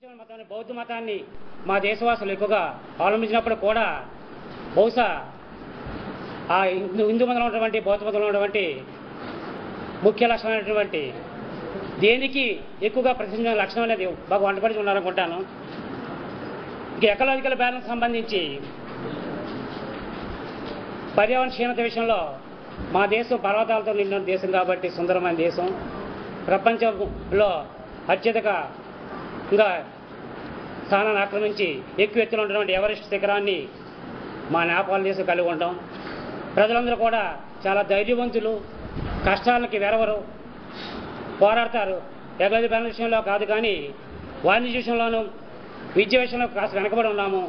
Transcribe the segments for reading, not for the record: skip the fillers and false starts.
క్రైస్తవ మతాన్ని బౌద్ధ మతాన్ని మా దేశవాసులు ఎక్కువగా అవలంబించినప్పుడు కూడా బహుశా ఆ హిందూ మతంలో ఉన్నటువంటి బౌద్ధ మతంలో ఉన్నటువంటి ముఖ్య లక్షణమైనటువంటి దేనికి ఎక్కువగా ప్రతిష్ఠించిన లక్షణం అనేది బాగా వంటపడి ఉన్నారనుకుంటాను. ఇక ఎకలాజికల్ బ్యాలెన్స్ సంబంధించి పర్యావరణ క్షీణత విషయంలో మా దేశం పర్వతాలతో నిండిన దేశం కాబట్టి సుందరమైన దేశం. ప్రపంచంలో అత్యధికంగా స్థానాన్ని ఆక్రమించి ఎక్కువ ఎత్తున ఉన్నటువంటి ఎవరెస్ట్ శిఖరాన్ని మా నేపాల్ దేశం కలిగి ఉంటాం. ప్రజలందరూ కూడా చాలా ధైర్యవంతులు, కష్టాలకి వెరవరు, పోరాడతారు. ఎగది బ్యాలెన్స్ విషయంలో కాదు కానీ వాణిజ్య విషయంలోనూ విద్య విషయంలో కాస్త వెనకబడి ఉన్నాము.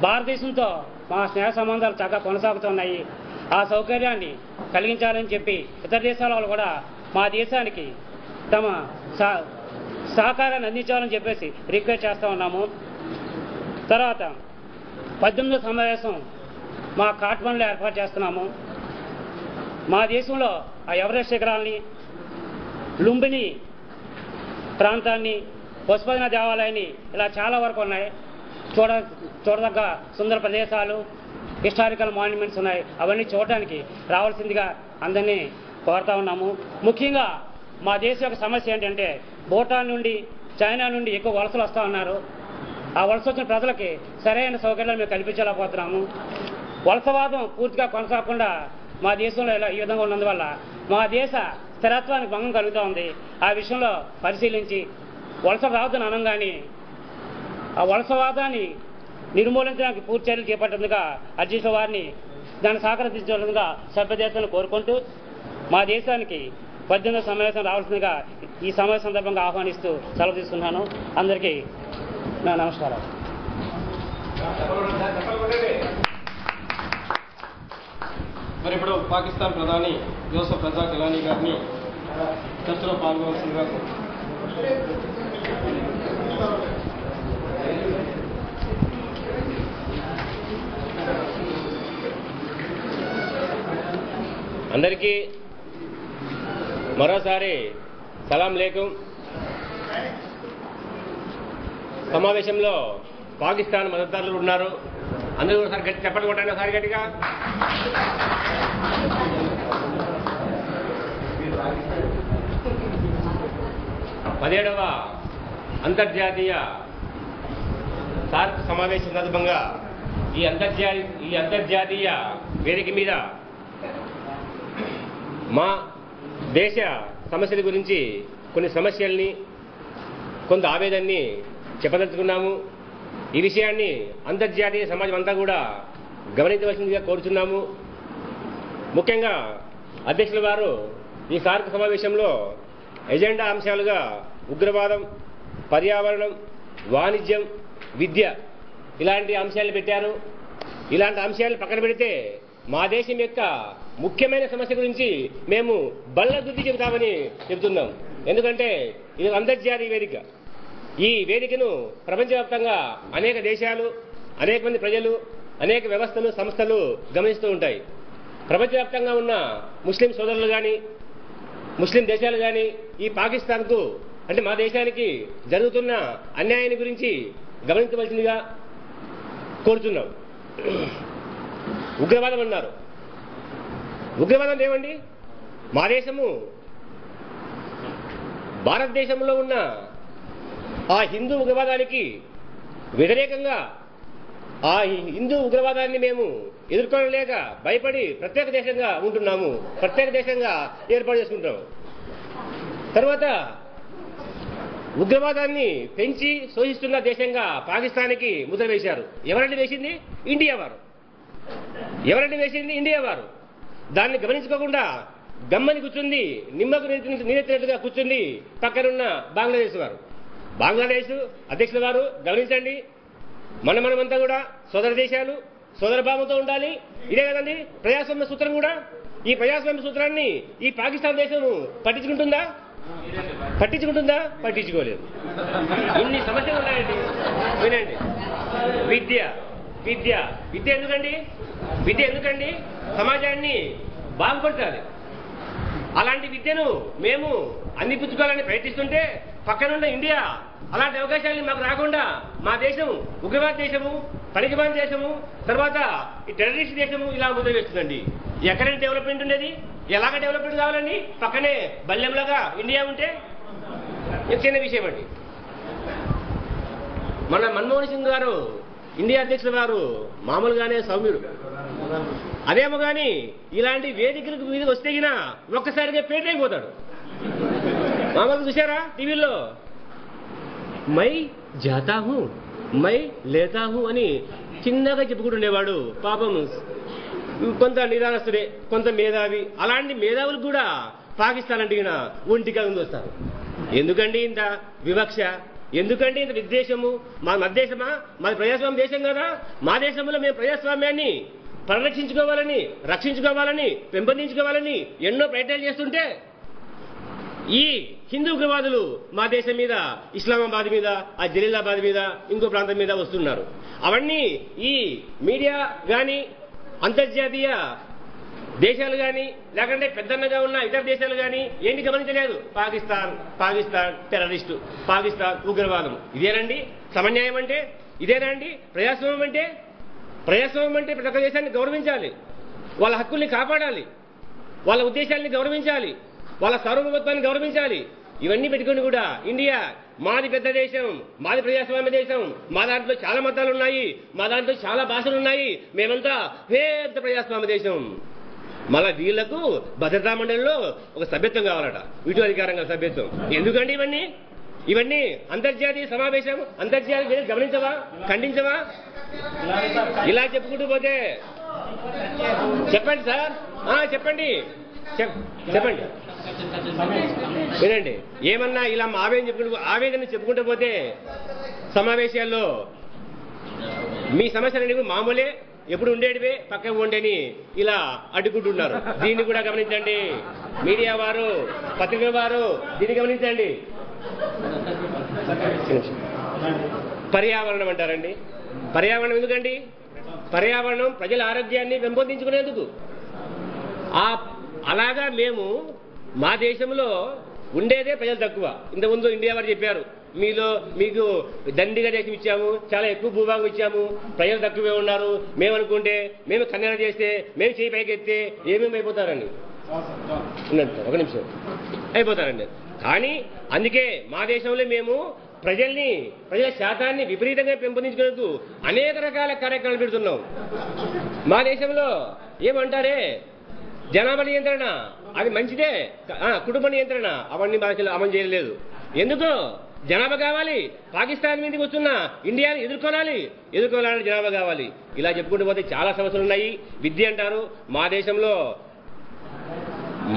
భారతదేశంతో మా స్నేహ సంబంధాలు చక్కగా కొనసాగుతున్నాయి. ఆ సౌకర్యాన్ని కలిగించాలని చెప్పి ఇతర దేశాల వాళ్ళు కూడా మా దేశానికి తమ సహకారాన్ని అందించాలని చెప్పేసి రిక్వెస్ట్ చేస్తూ ఉన్నాము. తర్వాత 18వ సమావేశం మా కాఠ్మండ్లో ఏర్పాటు చేస్తున్నాము. మా దేశంలో ఆ ఎవరెస్ట్ శిఖరాల్ని, లుంబిని ప్రాంతాన్ని, పశుపతిన దేవాలయాన్ని ఇలా చాలా వరకు ఉన్నాయి. చూడదగ్గ సుందర ప్రదేశాలు, హిస్టారికల్ మాన్యుమెంట్స్ ఉన్నాయి. అవన్నీ చూడడానికి రావాల్సిందిగా అందరినీ కోరుతా ఉన్నాము. ముఖ్యంగా మా దేశం యొక్క సమస్య ఏంటంటే భూటాన్ నుండి, చైనా నుండి ఎక్కువ వలసలు వస్తూ ఉన్నారు. ఆ వలస వచ్చిన ప్రజలకి సరైన సౌకర్యాలు మేము కల్పించలేకపోతున్నాము. వలసవాదం పూర్తిగా కొనసాగకుండా మా దేశంలో ఇలా ఈ విధంగా ఉన్నందువల్ల మా దేశ స్థిరత్వానికి భంగం కలుగుతూ ఉంది. ఆ విషయంలో పరిశీలించి వలస రావద్దని అనంగానే ఆ వలసవాదాన్ని నిర్మూలించడానికి పూర్తి చర్యలు చేపట్టేందుగా అధ్యక్షుల వారిని దాన్ని సహకరించవలసిందిగా సభ్య దేశాలను కోరుకుంటూ మా దేశానికి 18వ సమావేశం రావాల్సిందిగా ఈ సమావేశం సందర్భంగా ఆహ్వానిస్తూ సెలవు తీసుకున్నాను. అందరికీ నా నమస్కారాలు. మరి ఇప్పుడు పాకిస్తాన్ ప్రధాని యూసుఫ్ రజా గిలానీ గారిని చర్చలో పాల్గొనవలసిందిగా అందరికీ మరోసారి సలాం లేకుం. సమావేశంలో పాకిస్తాన్ మద్దతుదారులు ఉన్నారు. అందరూ ఒకసారి గట్టి చెప్పండి కొట్టండి, ఒకసారి గట్టిగా. పదిహేడవ అంతర్జాతీయ సార్క్ సమావేశం సందర్భంగా ఈ అంతర్జాతీయ వేదిక మీద మా దేశ సమస్యల గురించి కొన్ని సమస్యల్ని, కొంత ఆవేదనని చెప్పదలుచుకున్నాము. ఈ విషయాన్ని అంతర్జాతీయ సమాజం అంతా కూడా గమనించవలసిందిగా కోరుతున్నాము. ముఖ్యంగా అధ్యక్షుల వారు ఈ సార్క్ సమావేశంలో ఎజెండా అంశాలుగా ఉగ్రవాదం, పర్యావరణం, వాణిజ్యం, విద్య ఇలాంటి అంశాలు పెట్టారు. ఇలాంటి అంశాలు పక్కన పెడితే మా దేశం యొక్క ముఖ్యమైన సమస్య గురించి మేము బల్ల దుద్ది చెబుతామని చెబుతున్నాం. ఎందుకంటే ఇది అంతర్జాతీయ వేదిక. ఈ వేదికను ప్రపంచవ్యాప్తంగా అనేక దేశాలు, అనేక మంది ప్రజలు, అనేక వ్యవస్థలు, సంస్థలు గమనిస్తూ ఉంటాయి. ప్రపంచవ్యాప్తంగా ఉన్న ముస్లిం సోదరులు కానీ, ముస్లిం దేశాలు కానీ ఈ పాకిస్తాన్కు అంటే మా దేశానికి జరుగుతున్న అన్యాయాన్ని గురించి గమనించవలసిందిగా కోరుతున్నాం. ఉగ్రవాదం అన్నారు. ఉగ్రవాదం ఏమండి? మా దేశము భారతదేశంలో ఉన్న ఆ హిందూ ఉగ్రవాదానికి వ్యతిరేకంగా ఆ హిందూ ఉగ్రవాదాన్ని మేము ఎదుర్కోలేక భయపడి ప్రత్యేక దేశంగా ఉంటున్నాము, ప్రత్యేక దేశంగా ఏర్పాటు చేసుకుంటాము. తర్వాత ఉగ్రవాదాన్ని పెంచి శోషిస్తున్న దేశంగా పాకిస్తాన్కి ముద్ర వేశారు. ఎవరండి వేసింది? ఇండియా వారు. ఎవరండి వేసింది? ఇండియా వారు. దాన్ని గమనించుకోకుండా గమ్మని కూర్చుంది, నిమ్మకు నీరెత్తినట్టుగా కూర్చుంది పక్కనున్న బంగ్లాదేశ్ వారు. బంగ్లాదేశ్ అధ్యక్షుల వారు గమనించండి, మనమంతా కూడా సోదర దేశాలు, సోదర భావంతో ఉండాలి. ఇదే కదండి ప్రజాస్వామ్య సూత్రం కూడా. ఈ ప్రజాస్వామ్య సూత్రాన్ని ఈ పాకిస్తాన్ దేశం పట్టించుకుంటుందా? పట్టించుకోలేదు. ఇన్ని సమస్యలు ఉన్నాయండి. వినండి, విద్య ఎందుకండి? సమాజాన్ని బాగుపరచాలి. అలాంటి విద్యను మేము అందిపుచ్చుకోవాలని ప్రయత్నిస్తుంటే పక్కనున్న ఇండియా అలాంటి అవకాశాలు మాకు రాకుండా మా దేశం ఉగ్రవాద దేశము, పనికిమాలిన దేశము, తర్వాత ఈ టెర్రరిస్ట్ దేశము ఇలా ముద్ర వేస్తుందండి. ఎక్కడైనా డెవలప్మెంట్ ఉండేది, ఎలాగ డెవలప్మెంట్ కావాలండి? పక్కనే బల్లెంలాగా ఇండియా ఉంటే చిన్న విషయం అండి. మన మన్మోహన్ సింగ్ గారు ఇండియా అధ్యక్షుల వారు మామూలుగానే సౌమ్యుడు. అదేమో కానీ ఇలాంటి వేదికలకు మీద వస్తే గినా ఒక్కసారిగా పేటైపోతాడు. మామూలుగా చూసారా టీవీల్లో మై జాతా హూ మై లేతా హూ అని చిన్నగా చెప్పుకుంటుండేవాడు. పాపం కొంత నిదానస్తుడే, కొంత మేధావి. అలాంటి మేధావులకు కూడా పాకిస్తాన్ అంటే ఈయన ఒంటిగా ముందు వస్తారు. ఎందుకండి ఇంత వివక్ష? ఎందుకండి ఇంత విద్వేషము? మా దేశమా? మాది ప్రజాస్వామ్య దేశం కదా. మా దేశంలో మేము ప్రజాస్వామ్యాన్ని పరిరక్షించుకోవాలని, రక్షించుకోవాలని, పెంపొందించుకోవాలని ఎన్నో ప్రయత్నాలు చేస్తుంటే ఈ హిందూ ఉగ్రవాదులు మా దేశం మీద, ఇస్లామాబాద్ మీద, ఆ జలీలాబాద్ మీద, ఇంకో ప్రాంతం మీద వస్తున్నారు. అవన్నీ ఈ మీడియా కానీ, అంతర్జాతీయ దేశాలు కానీ, లేకుంటే పెద్దన్నగా ఉన్న ఇతర దేశాలు కానీ ఏంటి గమనించలేదు. పాకిస్తాన్ పాకిస్తాన్ టెర్రరిస్టు, పాకిస్తాన్ ఉగ్రవాదం. ఇదేనండి సమన్యాయం అంటే? ఇదేనండి ప్రజాస్వామ్యం అంటే? ప్రజాస్వామ్యం అంటే ప్రతి ఒక్క దేశాన్ని గౌరవించాలి, వాళ్ళ హక్కుల్ని కాపాడాలి, వాళ్ళ ఉద్దేశాలని గౌరవించాలి, వాళ్ళ సార్వభౌమత్వాన్ని గౌరవించాలి. ఇవన్నీ పెట్టుకుని కూడా ఇండియా మాది పెద్ద దేశం, మాది ప్రజాస్వామ్య దేశం, మా దాంట్లో చాలా మతాలు ఉన్నాయి, మా దాంట్లో చాలా భాషలు ఉన్నాయి, మేమంతా పెద్ద ప్రజాస్వామ్య దేశం. మళ్ళా వీళ్లకు భద్రతా మండలిలో ఒక సభ్యత్వం కావాలట, ఇటు అధికారంగా సభ్యత్వం. ఎందుకండి ఇవన్నీ? ఇవన్నీ అంతర్జాతీయ సమావేశం, అంతర్జాతీయ గమనించవా, ఖండించవా? ఇలా చెప్పుకుంటూ పోతే చెప్పండి సార్, చెప్పండి చెప్పండి వినండి. ఏమన్నా ఇలా ఆవేదన చెప్పుకుంటూ పోతే సమావేశాల్లో మీ సమస్యలన్నీ మామూలే, ఎప్పుడు ఉండేటివే, పక్కకు ఉండేని ఇలా అడ్డుకుంటున్నారు. దీన్ని కూడా గమనించండి మీడియా వారు, పత్రిక వారు, దీన్ని గమనించండి. పర్యావరణం అంటారండి. పర్యావరణం ఎందుకండి? పర్యావరణం ప్రజల ఆరోగ్యాన్ని పెంపొందించుకునేందుకు. అలాగా మేము మా దేశంలో ఉండేదే ప్రజలు తక్కువ. ఇంతకుముందు ఇండియా వారు చెప్పారు, మీకు దండిగా దేశం ఇచ్చాము, చాలా ఎక్కువ భూభాగం ఇచ్చాము, ప్రజలు తక్కువే ఉన్నారు. మేము అనుకుంటే, మేము కన్యాణ చేస్తే, మేము చేయి పైకెత్తే ఏమేమి అయిపోతారండి. ఒక నిమిషం అయిపోతారండి. కానీ అందుకే మా దేశంలో మేము ప్రజల శాతాన్ని విపరీతంగా పెంపొందించుకునేందుకు అనేక రకాల కార్యక్రమాలు పెడుతున్నాం. మా దేశంలో ఏమంటారే జనాభా నియంత్రణ, అది మంచిదే. కుటుంబ నియంత్రణ అవన్నీ భాషలు అమలు చేయలేదు. ఎందుకు? జనాభా కావాలి. పాకిస్తాన్ మీదకి వస్తున్న ఇండియాని ఎదుర్కోవాలని జనాభా కావాలి. ఇలా చెప్పుకుంటూ పోతే చాలా సమస్యలు ఉన్నాయి. విద్య అంటారు. మా దేశంలో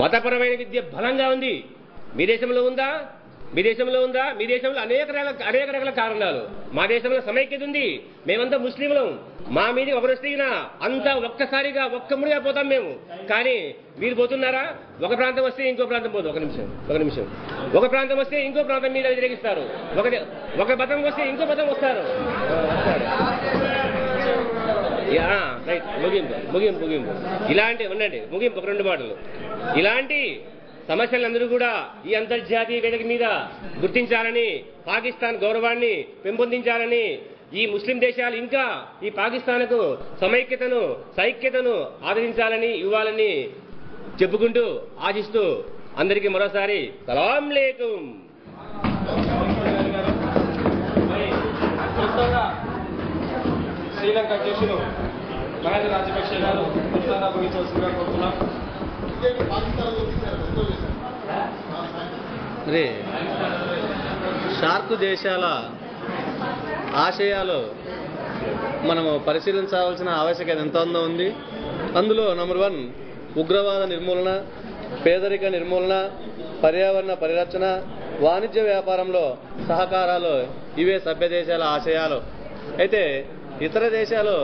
మతపరమైన విద్య బలంగా ఉంది. మీ దేశంలో ఉందా? మీ దేశంలో అనేక రకాల కారణాలు. మా దేశంలో సమైక్యత ఉంది. మేమంతా ముస్లింలం. మా మీద ఒకరు వస్తేనా అంతా ఒక్కసారిగా ఒక్కముడిగా పోతాం మేము. కానీ మీరు పోతున్నారా? ఒక ప్రాంతం వస్తే ఇంకో ప్రాంతం పోదు. ఒక నిమిషం ఒక ప్రాంతం వస్తే ఇంకో ప్రాంతం మీద వ్యతిరేకిస్తారు. ఒక మతం వస్తే ఇంకో మతం వస్తారు. రైట్, ముగింపు ఇలాంటి ఉండండి. ముగింపు ఒక 2 మాటలు. ఇలాంటి సమస్యలందరూ కూడా ఈ అంతర్జాతీయ వేదిక మీద గుర్తించాలని, పాకిస్తాన్ గౌరవాన్ని పెంపొందించాలని, ఈ ముస్లిం దేశాలు ఇంకా ఈ పాకిస్తాన్కు సైక్యతను ఆదరించాలని, ఇవ్వాలని చెప్పుకుంటూ ఆశిస్తూ అందరికీ మరోసారి సలాం లేకుం. శ్రీలంక అధ్యక్షులు మహేంద్ర రాజపక్ష గారు ముగించవలసిందిగా కోరుతున్నాం. మరి షార్క్ దేశాల ఆశయాలు మనము పరిశీలించవలసిన ఆవశ్యకత ఎంతో ఉంది. అందులో నంబర్ 1 ఉగ్రవాద నిర్మూలన, పేదరిక నిర్మూలన, పర్యావరణ పరిరక్షణ, వాణిజ్య వ్యాపారంలో సహకారాలు, ఇవే సభ్య దేశాల ఆశయాలు. అయితే ఇతర దేశాలు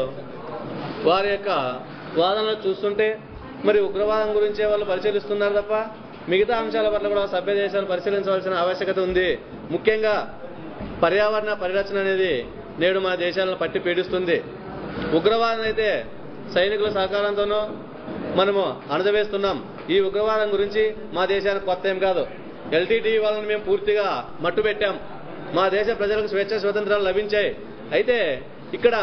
వారి యొక్క వాదనలు చూస్తుంటే మరి ఉగ్రవాదం గురించే వాళ్ళు పరిశీలిస్తున్నారు తప్ప మిగతా అంశాల పట్ల కూడా సభ్య దేశాలు పరిశీలించవలసిన ఆవశ్యకత ఉంది. ముఖ్యంగా పర్యావరణ పరిరక్షణ అనేది నేడు మన దేశాలను పట్టి పీడిస్తుంది. ఉగ్రవాదం అయితే సైనికుల సహకారంతోనూ మనము అణచివేస్తున్నాం. ఈ ఉగ్రవాదం గురించి మా దేశానికి కొత్త ఏం కాదు. LTTE వాళ్ళని మేము పూర్తిగా మట్టు పెట్టాం. మా దేశ ప్రజలకు స్వేచ్ఛ స్వతంత్రాలు లభించాయి. అయితే ఇక్కడ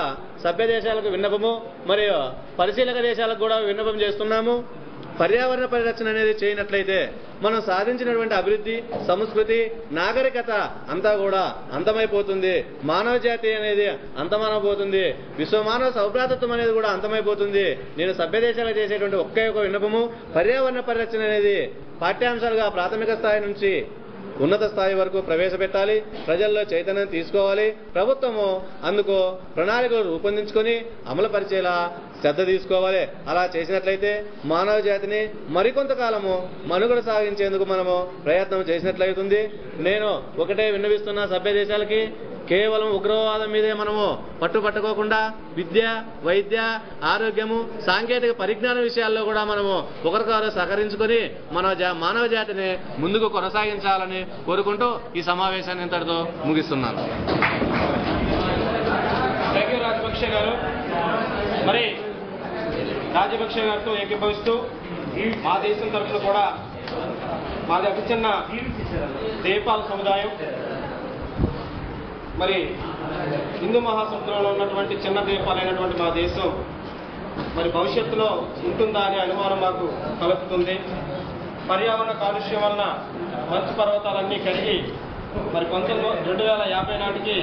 సభ్య దేశాలకు విన్నపము మరియు పరిశీలక దేశాలకు కూడా విన్నపం చేస్తున్నాము. పర్యావరణ పరిరక్షణ అనేది చేయనట్లయితే మనం సాధించినటువంటి అభివృద్ధి, సంస్కృతి, నాగరికత అంతా కూడా అంతమైపోతుంది. మానవ జాతి అనేది అంతమైపోతుంది. విశ్వమానవ సౌభ్రాతత్వం అనేది కూడా అంతమైపోతుంది. నేను సభ్య దేశాలకు చేసేటువంటి ఒకే ఒక విన్నపము, పర్యావరణ పరిరక్షణ అనేది పాఠ్యాంశాలుగా ప్రాథమిక స్థాయి నుంచి ఉన్నత స్థాయి వరకు ప్రవేశపెట్టాలి. ప్రజల్లో చైతన్యం తీసుకోవాలి. ప్రభుత్వము అందుకు ప్రణాళికలు రూపొందించుకొని అమలుపరిచేలా శ్రద్ధ తీసుకోవాలి. అలా చేసినట్లయితే మానవ జాతిని మరికొంతకాలము మనుగడ సాగించేందుకు మనము ప్రయత్నం చేసినట్లయితుంది. నేను ఒకటే విన్నవిస్తున్నా సభ్య దేశాలకి, కేవలం ఉగ్రవాదం మీదే మనము పట్టుకోకుండా విద్య, వైద్య, ఆరోగ్యము, సాంకేతిక పరిజ్ఞాన విషయాల్లో కూడా మనము ఒకరికొకరు సహకరించుకొని మన మానవ జాతిని ముందుకు కొనసాగించాలని కోరుకుంటూ ఈ సమావేశాన్ని ఇంతటితో ముగిస్తున్నాను. థ్యాంక్ యూ రాజపక్ష గారు. మరి రాజపక్ష గారితో ఏకీభవిస్తూ మా దేశం తరఫున కూడా మాది అతి చిన్న దేపాల సముదాయం, మరి హిందూ మహాసముద్రంలో ఉన్నటువంటి చిన్న ద్వీపాలైనటువంటి మా దేశం మరి భవిష్యత్తులో ఉంటుందా అనే అనుమానం మాకు కలుగుతుంది. పర్యావరణ కాలుష్యం వలన మంచు పర్వతాలన్నీ కరిగి మరి 2050 నాటికి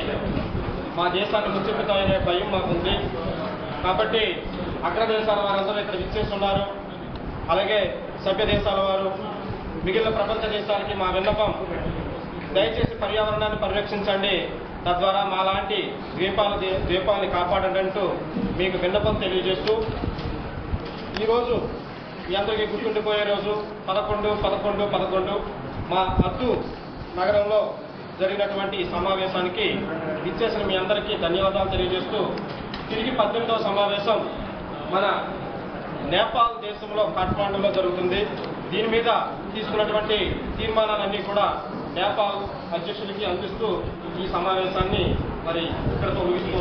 మా దేశాన్ని ముచ్చిపుతామనే భయం మాకుంది. కాబట్టి అగ్రదేశాల వారందరూ ఇక్కడ విచ్చేస్తున్నారు. అలాగే సభ్య దేశాల వారు, మిగిలిన ప్రపంచ దేశాలకి మా విన్నపం, దయచేసి పర్యావరణాన్ని పరిరక్షించండి, తద్వారా మాలాంటి ద్వీపాలని కాపాడండి అంటూ మీకు విన్నపం తెలియజేస్తూ, ఈరోజు మీ అందరికీ గుర్తుండిపోయే రోజు 11/11/11 మా అద్దు నగరంలో జరిగినటువంటి ఈ సమావేశానికి ఇచ్చేసిన మీ అందరికీ ధన్యవాదాలు తెలియజేస్తూ, తిరిగి 18వ సమావేశం మన నేపాల్ దేశంలో కాఠ్మాండూలో జరుగుతుంది. దీని మీద తీసుకున్నటువంటి తీర్మానాలన్నీ కూడా నేపాల్ అధ్యక్షుడికి అందిస్తూ ఈ సమావేశాన్ని మరి ఇక్కడతో ముగిస్తున్నాను.